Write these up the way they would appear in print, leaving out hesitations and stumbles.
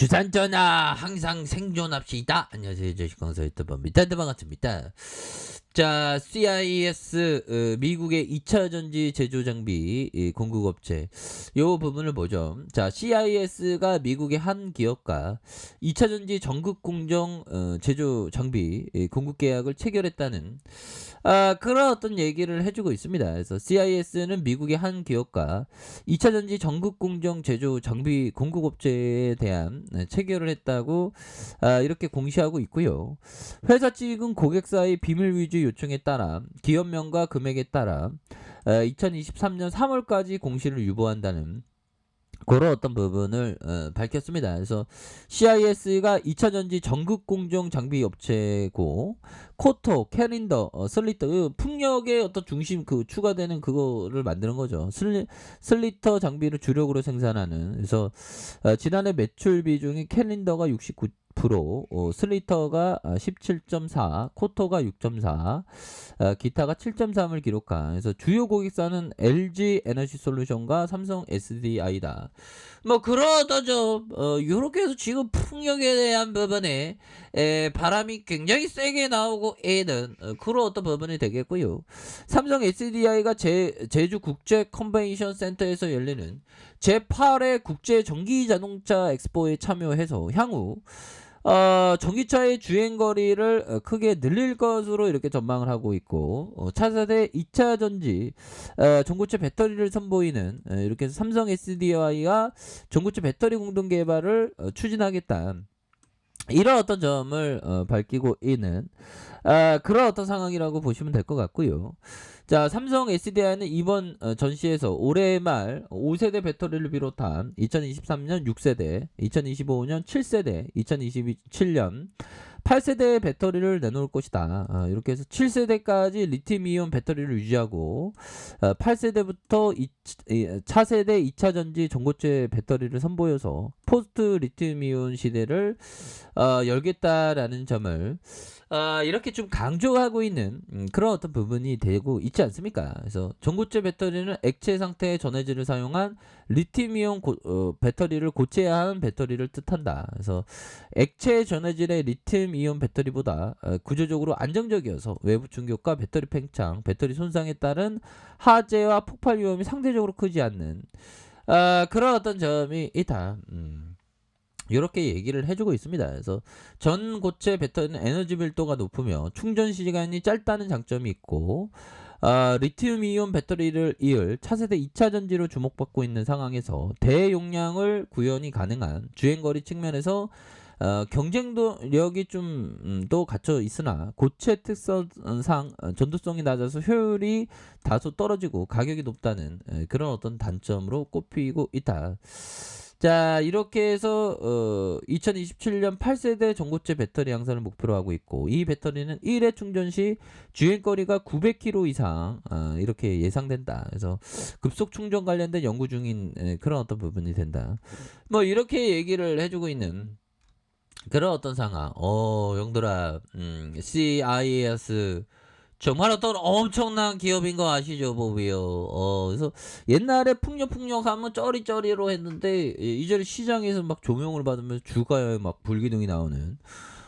주산전화 항상 생존합시다. 안녕하세요. 주식강사 유튜버입니다. 반갑습니다. 자, CIS 미국의 2차 전지 제조 장비 공급업체 요 부분을 보죠. 자, CIS가 미국의 한 기업과 2차 전지 전극 공정 제조 장비 공급 계약을 체결했다는 그런 어떤 얘기를 해주고 있습니다. 그래서 CIS는 미국의 한 기업과 2차 전지 전극 공정 제조 장비 공급업체에 대한 체결을 했다고 이렇게 공시하고 있고요. 회사 측은 고객사의 비밀 위주 요청에 따라 기업명과 금액에 따라 2023년 3월까지 공시를 유보한다는 그런 어떤 부분을 밝혔습니다. 그래서 CIS가 2차 전지 전극 공정 장비 업체고 코토, 캐린더, 슬리터 풍력의 어떤 중심 추가되는 그거를 만드는 거죠. 슬리터 장비를 주력으로 생산하는. 그래서 지난해 매출 비중이 캐린더가 69%, 슬리터가 17.4, 코토가 6.4, 기타가 7.3을 기록한. 그래서 주요 고객사는 LG 에너지 솔루션과 삼성 SDI다. 뭐 그러더죠. 요렇게 해서 지금 풍력에 대한 부분에 바람이 굉장히 세게 나오고 있는 그런 어떤 부분이 되겠고요. 삼성 SDI가 제주 국제 컨벤션 센터에서 열리는 제8회 국제 전기 자동차 엑스포에 참여해서 향후 전기차의 주행거리를 크게 늘릴 것으로 이렇게 전망을 하고 있고, 차세대 2차 전지 전고체 배터리를 선보이는 이렇게 해서 삼성 SDI와 전고체 배터리 공동 개발을 추진하겠다. 이런 어떤 점을 밝히고 있는 그런 어떤 상황이라고 보시면 될 것 같고요. 자, 삼성 SDI는 이번 전시에서 올해 말 5세대 배터리를 비롯한 2023년 6세대, 2025년 7세대, 2027년 8세대의 배터리를 내놓을 것이다. 이렇게 해서 7세대까지 리튬이온 배터리를 유지하고 8세대부터 차세대 2차 전지 전고체 배터리를 선보여서 포스트 리튬이온 시대를 열겠다라는 점을 이렇게 좀 강조하고 있는 그런 어떤 부분이 되고 있지 않습니까? 그래서 전고체 배터리는 액체 상태의 전해질을 사용한 리튬이온 배터리를 고체해야 하는 배터리를 뜻한다. 그래서 액체 전해질의 리튬이온 배터리보다 구조적으로 안정적이어서 외부 충격과 배터리 팽창, 배터리 손상에 따른 화재와 폭발 위험이 상대적으로 크지 않는 그런 어떤 점이 있다. 이렇게 얘기를 해주고 있습니다. 그래서 전고체 배터리는 에너지 밀도가 높으며 충전 시간이 짧다는 장점이 있고 리튬이온 배터리를 이을 차세대 2차 전지로 주목받고 있는 상황에서 대용량을 구현이 가능한 주행거리 측면에서 경쟁력이 좀 또 갖춰 있으나 고체 특성상 전도성이 낮아서 효율이 다소 떨어지고 가격이 높다는 그런 어떤 단점으로 꼽히고 있다. 자, 이렇게 해서 2027년 8세대 전고체 배터리 양산을 목표로 하고 있고, 이 배터리는 1회 충전 시 주행거리가 900km 이상 이렇게 예상된다. 그래서 급속 충전 관련된 연구 중인 그런 어떤 부분이 된다. 뭐 이렇게 얘기를 해주고 있는 그런 어떤 상황. 영들아, CIS 정말 어떤 엄청난 기업인 거 아시죠, 보비요. 그래서 옛날에 풍력 하면 쩌리쩌리로 했는데 이제 시장에서 막 조명을 받으면서 주가에 막 불기둥이 나오는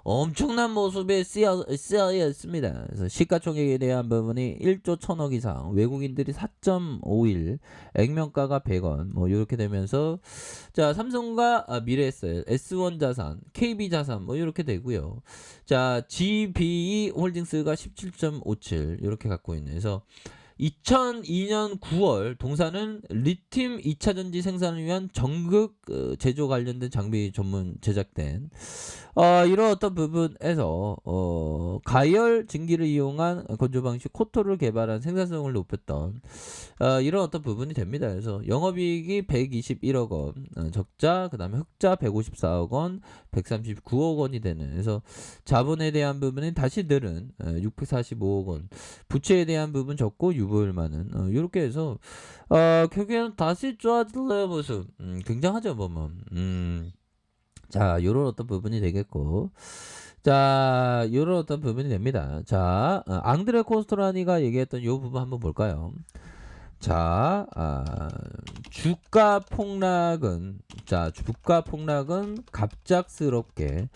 엄청난 모습에 쓰여있습니다. 그래서 시가총액에 대한 부분이 1조 1000억 이상, 외국인들이 4.51, 액면가가 100원, 뭐 이렇게 되면서 자, 삼성과 미래에셋, S1 자산, KB 자산 뭐 이렇게 되고요. 자, GBE 홀딩스가 17.57 이렇게 갖고 있는. 그래서 2002년 9월 동사는 리튬 2차 전지 생산을 위한 전극 제조 관련된 장비 전문 제작된 이런 어떤 부분에서 가열 증기를 이용한 건조 방식 코토를 개발한 생산성을 높였던 이런 어떤 부분이 됩니다. 그래서 영업이익이 121억 원, 적자, 그 다음에 흑자 154억 원, 139억 원이 되는. 그래서 자본에 대한 부분은 다시 늘은 645억 원, 부채에 대한 부분 적고 유보율 많은. 이렇게 해서 결국에는 다시 좋아질래요 모습. 굉장하죠, 보면. 자, 요런 어떤 부분이 되겠고. 자, 요런 어떤 부분이 됩니다. 자, 앙드레 코스토라니가 얘기했던 요 부분 한번 볼까요? 자, 주가 폭락은 갑작스럽게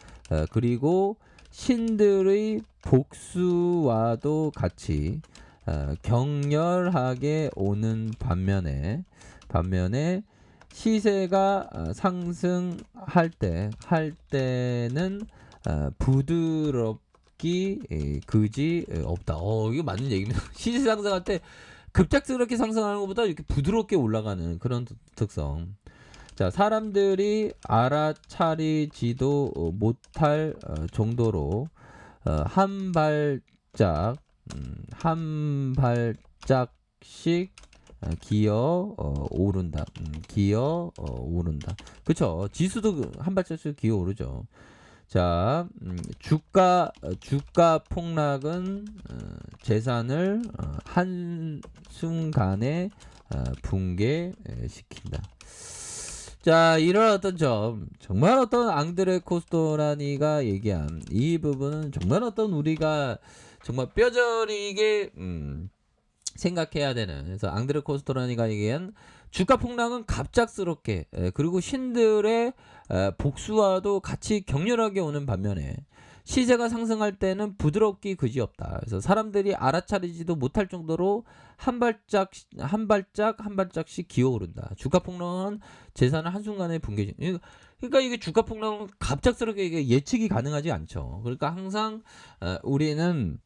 그리고 신들의 복수와도 같이 격렬하게 오는 반면에 시세가 상승할 때는 부드럽기 그지 없다. 이거 맞는 얘기입니다. 시세 상승할 때 급작스럽게 상승하는 것보다 이렇게 부드럽게 올라가는 그런 특성. 자, 사람들이 알아차리지도 못할 정도로 한 발짝씩 기어 오른다. 오른다. 그쵸? 지수도 한 발짝씩 기어 오르죠. 자, 주가 폭락은 재산을 한순간에 붕괴시킨다. 자, 이런 어떤 점, 정말 어떤 앙드레 코스토라니가 얘기한 이 부분은 정말 어떤 우리가 정말 뼈저리게 생각해야 되는. 그래서 앙드레 코스토라니가 얘기한 주가 폭락은 갑작스럽게 그리고 신들의 복수와도 같이 격렬하게 오는 반면에 시세가 상승할 때는 부드럽기 그지없다. 그래서 사람들이 알아차리지도 못할 정도로 한 발짝씩 기어오른다. 주가 폭락은 재산을 한순간에 붕괴. 그러니까 이게 주가 폭락은 갑작스럽게 이게 예측이 가능하지 않죠. 그러니까 항상 우리는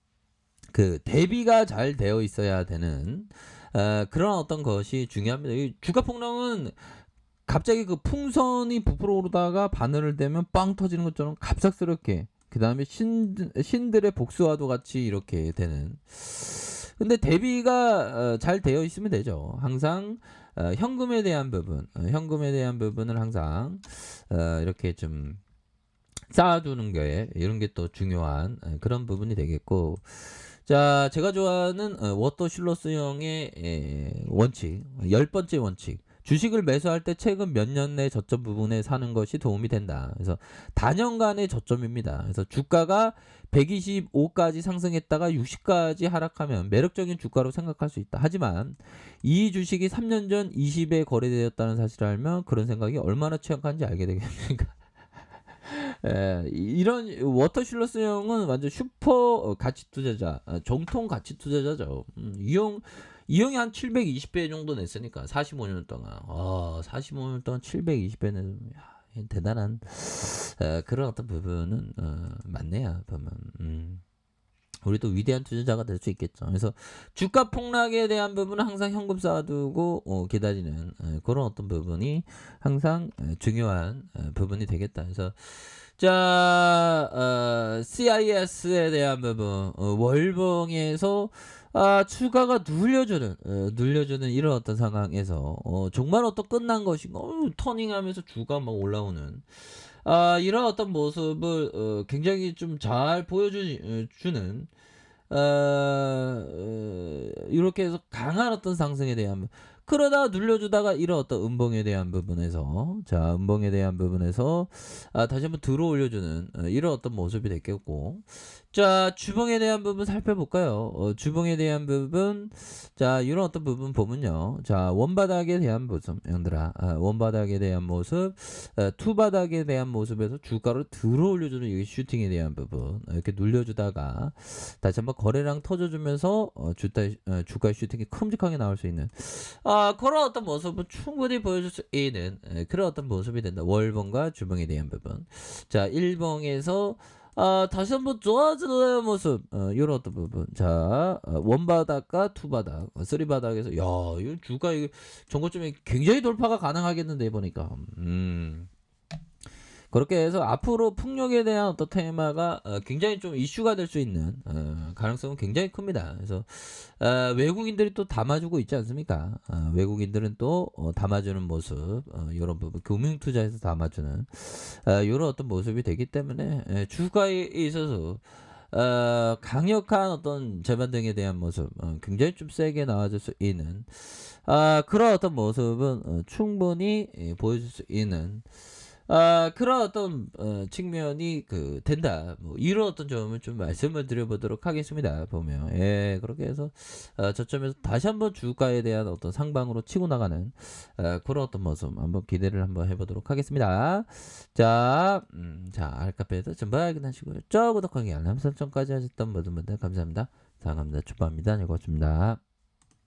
그 대비가 잘 되어 있어야 되는 그런 어떤 것이 중요합니다. 이 주가 폭락은 갑자기 그 풍선이 부풀어 오르다가 바늘을 대면 빵 터지는 것처럼 갑작스럽게 그 다음에 신들의 복수와도 같이 이렇게 되는. 근데 대비가 잘 되어 있으면 되죠. 항상 현금에 대한 부분을 항상 이렇게 좀 쌓아두는 게 이런 게 또 중요한 그런 부분이 되겠고. 자, 제가 좋아하는 워터 실러스 형의 원칙, 10번째 원칙. 주식을 매수할 때 최근 몇 년 내 저점 부분에 사는 것이 도움이 된다. 그래서 단연간의 저점입니다. 그래서 주가가 125까지 상승했다가 60까지 하락하면 매력적인 주가로 생각할 수 있다. 하지만 이 주식이 3년 전 20에 거래되었다는 사실을 알면 그런 생각이 얼마나 취약한지 알게 되겠습니까? 이런 워터실러스 형은 완전 슈퍼 가치 투자자, 정통 가치 투자자죠. 이 형이 한 720배 정도 냈으니까 45년 동안. 45년 동안 720배는 대단한 그런 어떤 부분은 맞네요. 보면. 우리도 위대한 투자자가 될 수 있겠죠. 그래서 주가 폭락에 대한 부분은 항상 현금 쌓아두고 기다리는 그런 어떤 부분이 항상 중요한 부분이 되겠다. 그래서 자, CIS에 대한 부분, 월봉에서 추가가 눌려주는 이런 어떤 상황에서 정말 어떤 끝난 것인가, 터닝하면서 주가 막 올라오는 이런 어떤 모습을 굉장히 좀 잘 보여주는 이렇게 해서 강한 어떤 상승에 대한 그러다 눌려주다가 이런 어떤 음봉에 대한 부분에서 다시 한번 들어 올려주는 이런 어떤 모습이 됐겠고. 자, 주봉에 대한 부분 살펴볼까요? 주봉에 대한 부분, 자, 이런 어떤 부분 보면요. 자, 원바닥에 대한 모습, 형들아, 원바닥에 대한 모습, 투바닥에 대한 모습에서 주가를 들어 올려주는 이 슈팅에 대한 부분, 이렇게 눌려주다가 다시 한번 거래량 터져주면서 주가 슈팅이 큼직하게 나올 수 있는 그런 어떤 모습은 충분히 보여줄 수 있는 그런 어떤 모습이 된다. 월봉과 주봉에 대한 부분. 자, 1봉에서 다시 한번 좋아지는 모습, 이런 어떤 부분. 자, 원바닥과 투바닥, 쓰리바닥에서, 야, 이 주가, 이거, 정고점이 굉장히 돌파가 가능하겠는데, 보니까. 그렇게 해서 앞으로 풍력에 대한 어떤 테마가 굉장히 좀 이슈가 될 수 있는 가능성은 굉장히 큽니다. 그래서 외국인들이 또 담아주고 있지 않습니까? 외국인들은 또 담아주는 모습, 이런 부분, 금융투자에서 담아주는 이런 어떤 모습이 되기 때문에 주가에 있어서 강력한 어떤 재반등에 대한 모습, 굉장히 좀 세게 나와줄 수 있는 그런 어떤 모습은 충분히 보여줄 수 있는 그런 어떤 측면이 된다. 뭐 이런 어떤 점을 좀 말씀을 드려보도록 하겠습니다. 보면 예 그렇게 해서 저점에서 다시 한번 주가에 대한 어떤 상방으로 치고 나가는 그런 어떤 모습 한번 기대를 한번 해보도록 하겠습니다. 자 알카페에서 전부 확인하시고요. 구독하기 알람 설정까지 하셨던 모든 분들 감사합니다. 사랑합니다. 축복합니다. 즐거웠습니다.